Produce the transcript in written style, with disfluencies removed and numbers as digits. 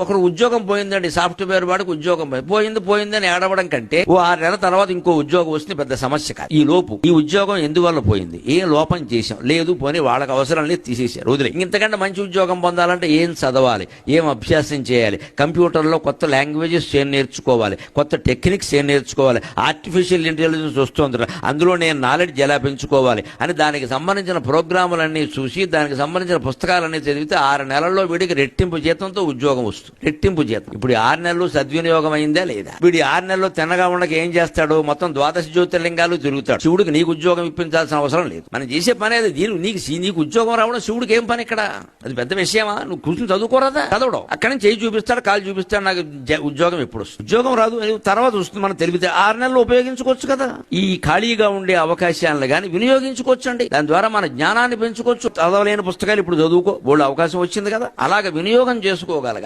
ఒకరు ఉద్యోగం పోయిందండి, సాఫ్ట్వేర్ వాడికి ఉద్యోగం పోయిందని ఏడవడం కంటే ఓ 6 నెలల తర్వాత ఇంకో ఉద్యోగం వస్తే పెద్ద సమస్య కాదు. ఈ లోపు ఈ ఉద్యోగం ఎందువల్ల పోయింది, ఏ లోపం చేశాం, లేదు పోనీ వాళ్ళకి అవసరాన్ని తీసేశారు, వదిలే. ఇంతకంటే మంచి ఉద్యోగం పొందాలంటే ఏం చదవాలి, ఏం అభ్యాసం చేయాలి, కంప్యూటర్లో కొత్త లాంగ్వేజెస్ ఏం నేర్చుకోవాలి, కొత్త టెక్నిక్స్ ఏం నేర్చుకోవాలి, ఆర్టిఫిషియల్ ఇంటెలిజెన్స్ వస్తుంది, అందులో నేను నాలెడ్జ్ ఎలా పెంచుకోవాలి అని దానికి సంబంధించిన ప్రోగ్రాములన్నీ చూసి దానికి సంబంధించిన పుస్తకాలన్నీ చదివితే 6 నెలల్లో వీడికి రెట్టింపు జీతంతో ఉద్యోగం వస్తుంది. రెట్టింపు జీతం. ఇప్పుడు 6 నెలలు సద్వినియోగం అయిందా లేదా? వీడి 6 నెలలు తిన్నగా ఉండక ఏం చేస్తాడు, మొత్తం ద్వాదశ జ్యోతిర్లింగాలు తిరుగుతాడు. శివుడికి నీకు ఉద్యోగం ఇప్పించాల్సిన అవసరం లేదు. మనం చేసే పని అది. నీకు ఉద్యోగం రావడం శివుడికి ఏం పని ఇక్కడ? అది పెద్ద విషయమా? నువ్వు కూర్చుని చదువుకోరాదా? చదవడం. అక్కడి నుంచి చేయి చూపిస్తాడు, కాలు చూపిస్తాడు, నాకు ఉద్యోగం ఎప్పుడు వస్తుంది, ఉద్యోగం రాదు, తర్వాత వస్తుంది. మనం తెలివితే 6 నెలలు ఉపయోగించుకోవచ్చు కదా. ఈ ఖాళీగా ఉండే అవకాశాలను కానీ వినియోగించుకోవచ్చండి. దాని ద్వారా మన జ్ఞానాన్ని పెంచుకోవచ్చు. చదవలేని పుస్తకాలు ఇప్పుడు చదువుకో, బోల్డ్ అవకాశం వచ్చింది కదా. అలాగే వినియోగం చేసుకోగలగాలి.